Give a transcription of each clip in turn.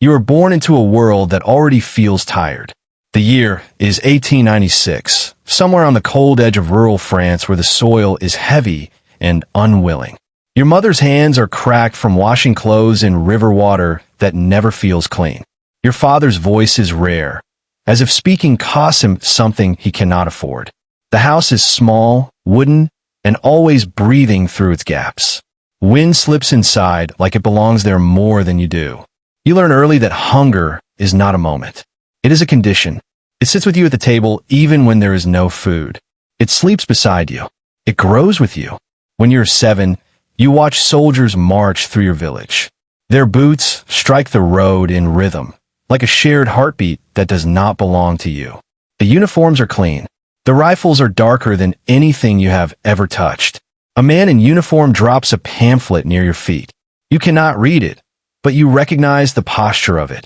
You are born into a world that already feels tired. The year is 1896, somewhere on the cold edge of rural France where the soil is heavy and unwilling. Your mother's hands are cracked from washing clothes in river water that never feels clean. Your father's voice is rare, as if speaking costs him something he cannot afford. The house is small, wooden, and always breathing through its gaps. Wind slips inside like it belongs there more than you do. You learn early that hunger is not a moment. It is a condition. It sits with you at the table even when there is no food. It sleeps beside you. It grows with you. When you're 7, you watch soldiers march through your village. Their boots strike the road in rhythm, like a shared heartbeat that does not belong to you. The uniforms are clean. The rifles are darker than anything you have ever touched. A man in uniform drops a pamphlet near your feet. You cannot read it, but you recognize the posture of it.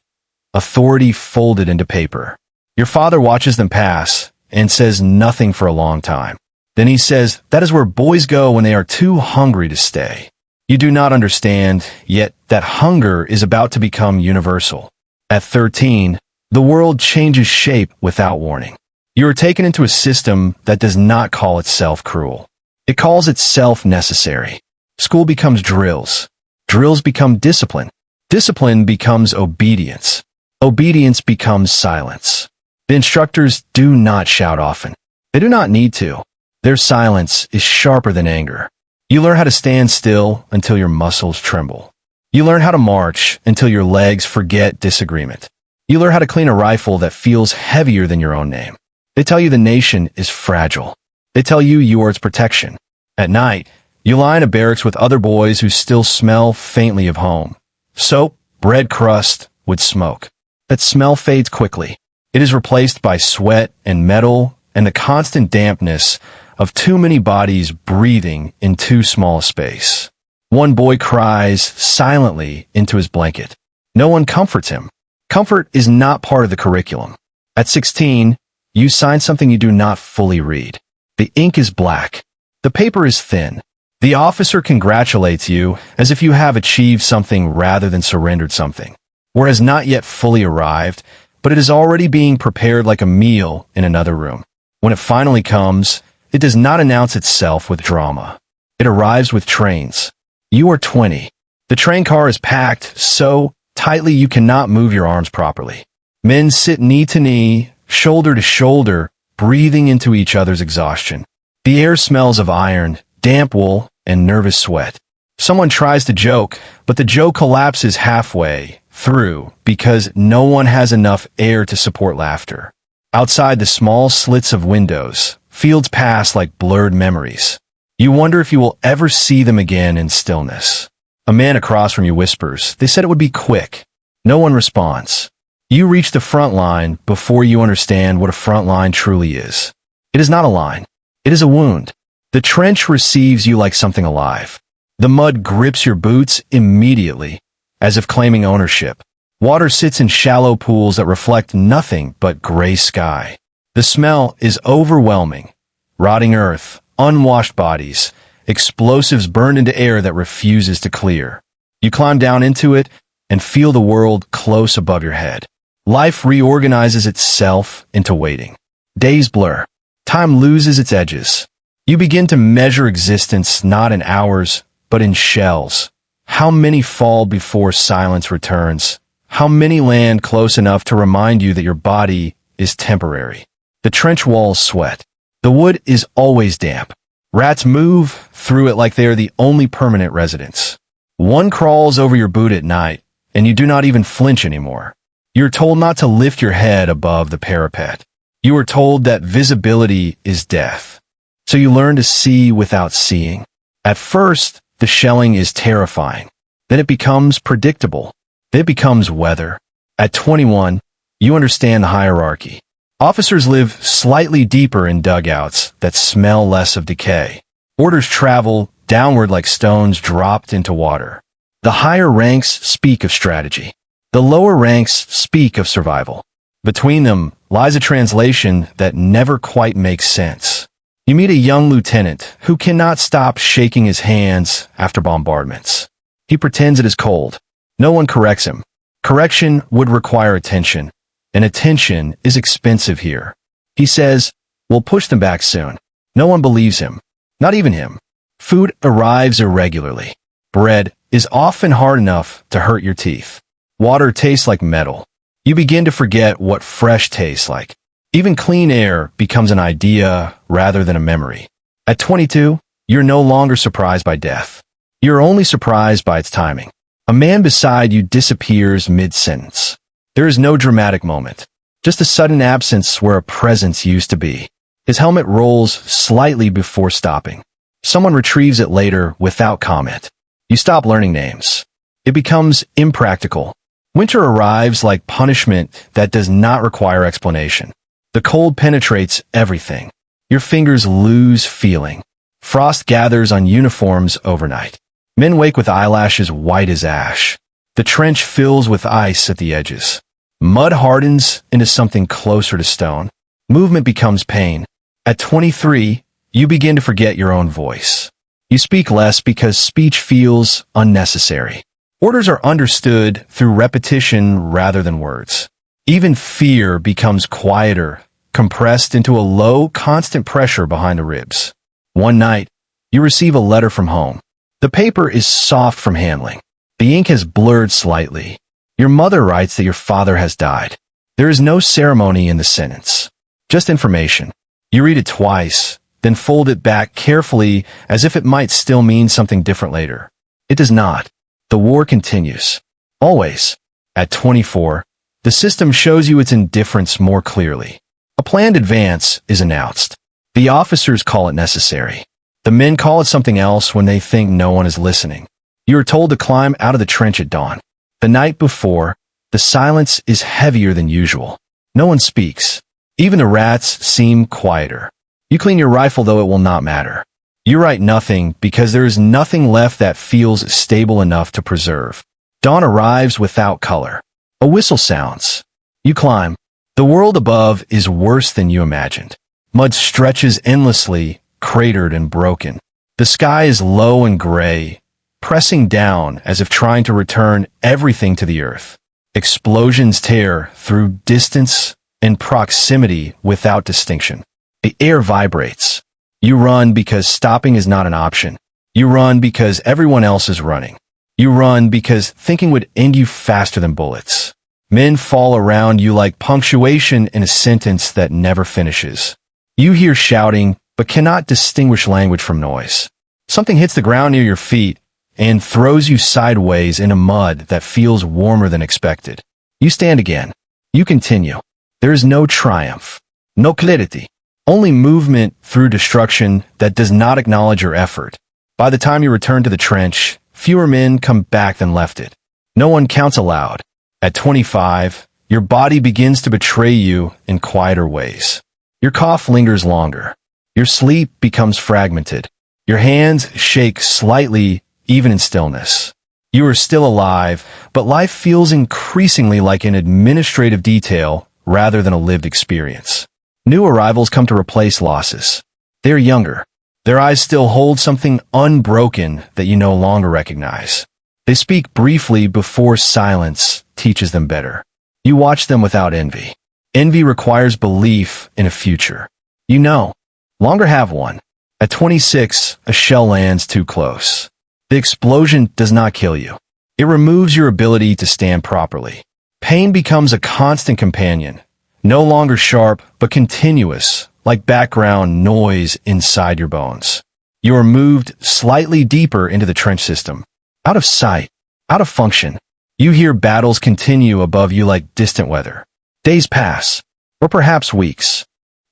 Authority folded into paper. Your father watches them pass and says nothing for a long time. Then he says, "That is where boys go when they are too hungry to stay." You do not understand, yet that hunger is about to become universal. At 13, the world changes shape without warning. You are taken into a system that does not call itself cruel. It calls itself necessary. School becomes drills. Drills become discipline. Discipline becomes obedience. Obedience becomes silence. The instructors do not shout often. They do not need to. Their silence is sharper than anger. You learn how to stand still until your muscles tremble. You learn how to march until your legs forget disagreement. You learn how to clean a rifle that feels heavier than your own name. They tell you the nation is fragile. They tell you you are its protection. At night, you lie in a barracks with other boys who still smell faintly of home. Soap, bread crust, wood smoke. That smell fades quickly. It is replaced by sweat and metal and the constant dampness of too many bodies breathing in too small a space. One boy cries silently into his blanket. No one comforts him. Comfort is not part of the curriculum. At 16, you sign something you do not fully read. The ink is black. The paper is thin. The officer congratulates you as if you have achieved something rather than surrendered something, whereas not yet fully arrived, but it is already being prepared like a meal in another room. When it finally comes, it does not announce itself with drama. It arrives with trains. You are 20. The train car is packed so tightly you cannot move your arms properly. Men sit knee to knee, shoulder to shoulder, breathing into each other's exhaustion. The air smells of iron, damp wool, and nervous sweat. Someone tries to joke, but the joke collapses halfway through because no one has enough air to support laughter. Outside the small slits of windows, fields pass like blurred memories. You wonder if you will ever see them again in stillness. A man across from you whispers, "They said it would be quick." No one responds. You reach the front line before you understand what a front line truly is. It is not a line. It is a wound. The trench receives you like something alive. The mud grips your boots immediately, as if claiming ownership. Water sits in shallow pools that reflect nothing but gray sky. The smell is overwhelming. Rotting earth, unwashed bodies, explosives burned into air that refuses to clear. You climb down into it and feel the world close above your head. Life reorganizes itself into waiting. Days blur. Time loses its edges. You begin to measure existence not in hours, but in shells. How many fall before silence returns? How many land close enough to remind you that your body is temporary? The trench walls sweat. The wood is always damp. Rats move through it like they are the only permanent residents. One crawls over your boot at night, and you do not even flinch anymore. You're told not to lift your head above the parapet. You are told that visibility is death. So you learn to see without seeing. At first, the shelling is terrifying. Then it becomes predictable. Then it becomes weather. At 21, you understand the hierarchy. Officers live slightly deeper in dugouts that smell less of decay. Orders travel downward like stones dropped into water. The higher ranks speak of strategy. The lower ranks speak of survival. Between them lies a translation that never quite makes sense. You meet a young lieutenant who cannot stop shaking his hands after bombardments. He pretends it is cold. No one corrects him. Correction would require attention, and attention is expensive here. He says, "We'll push them back soon." No one believes him, not even him. Food arrives irregularly. Bread is often hard enough to hurt your teeth. Water tastes like metal. You begin to forget what fresh tastes like. Even clean air becomes an idea rather than a memory. At 22, you're no longer surprised by death. You're only surprised by its timing. A man beside you disappears mid-sentence. There is no dramatic moment, just a sudden absence where a presence used to be. His helmet rolls slightly before stopping. Someone retrieves it later without comment. You stop learning names. It becomes impractical. Winter arrives like punishment that does not require explanation. The cold penetrates everything. Your fingers lose feeling. Frost gathers on uniforms overnight. Men wake with eyelashes white as ash. The trench fills with ice at the edges. Mud hardens into something closer to stone. Movement becomes pain. At 23, you begin to forget your own voice. You speak less because speech feels unnecessary. Orders are understood through repetition rather than words. Even fear becomes quieter, compressed into a low, constant pressure behind the ribs. One night, you receive a letter from home. The paper is soft from handling. The ink has blurred slightly. Your mother writes that your father has died. There is no ceremony in the sentence, just information. You read it twice, then fold it back carefully as if it might still mean something different later. It does not. The war continues. Always. At 24, the system shows you its indifference more clearly. A planned advance is announced. The officers call it necessary. The men call it something else when they think no one is listening. You are told to climb out of the trench at dawn. The night before, the silence is heavier than usual. No one speaks. Even the rats seem quieter. You clean your rifle, though it will not matter. You write nothing because there is nothing left that feels stable enough to preserve. Dawn arrives without color. A whistle sounds. You climb. The world above is worse than you imagined. Mud stretches endlessly, cratered and broken. The sky is low and gray, pressing down as if trying to return everything to the earth. Explosions tear through distance and proximity without distinction. The air vibrates. You run because stopping is not an option. You run because everyone else is running. You run because thinking would end you faster than bullets. Men fall around you like punctuation in a sentence that never finishes. You hear shouting, but cannot distinguish language from noise. Something hits the ground near your feet and throws you sideways into mud that feels warmer than expected. You stand again. You continue. There is no triumph, no clarity. Only movement through destruction that does not acknowledge your effort. By the time you return to the trench, fewer men come back than left it. No one counts aloud. At 25, your body begins to betray you in quieter ways. Your cough lingers longer. Your sleep becomes fragmented. Your hands shake slightly, even in stillness. You are still alive, but life feels increasingly like an administrative detail rather than a lived experience. New arrivals come to replace losses. They are younger. Their eyes still hold something unbroken that you no longer recognize. They speak briefly before silence teaches them better. You watch them without envy. Envy requires belief in a future. You know, longer have one. At 26, a shell lands too close. The explosion does not kill you. It removes your ability to stand properly. Pain becomes a constant companion. No longer sharp, but continuous, like background noise inside your bones. You are moved slightly deeper into the trench system. Out of sight, out of function. You hear battles continue above you like distant weather. Days pass, or perhaps weeks.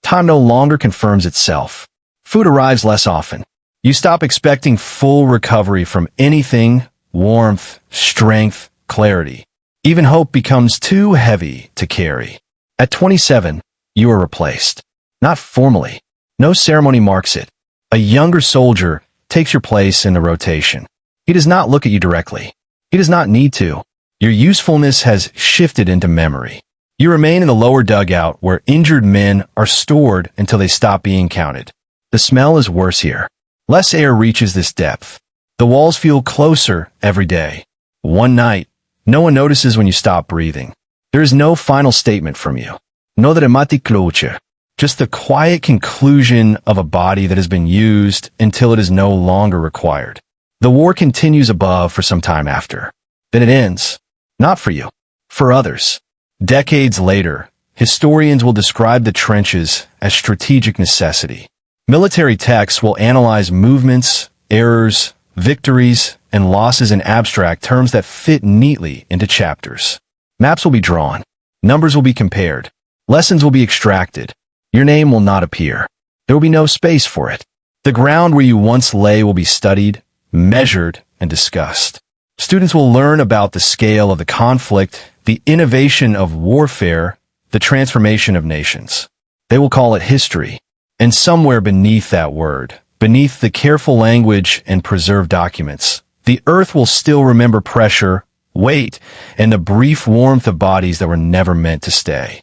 Time no longer confirms itself. Food arrives less often. You stop expecting full recovery from anything, warmth, strength, clarity. Even hope becomes too heavy to carry. At 27, you are replaced. Not formally. No ceremony marks it. A younger soldier takes your place in the rotation. He does not look at you directly. He does not need to. Your usefulness has shifted into memory. You remain in the lower dugout where injured men are stored until they stop being counted. The smell is worse here. Less air reaches this depth. The walls feel closer every day. One night, No one notices when you stop breathing. There is no final statement from you. No dramatic closure. Just the quiet conclusion of a body that has been used until it is no longer required. The war continues above for some time after. Then it ends. Not for you. For others. Decades later, historians will describe the trenches as strategic necessity. Military texts will analyze movements, errors, victories, and losses in abstract terms that fit neatly into chapters. Maps will be drawn. Numbers will be compared. Lessons will be extracted. Your name will not appear. There will be no space for it. The ground where you once lay will be studied, measured, and discussed. Students will learn about the scale of the conflict, the innovation of warfare, the transformation of nations. They will call it history. And somewhere beneath that word, beneath the careful language and preserved documents, the earth will still remember pressure, weight, and the brief warmth of bodies that were never meant to stay.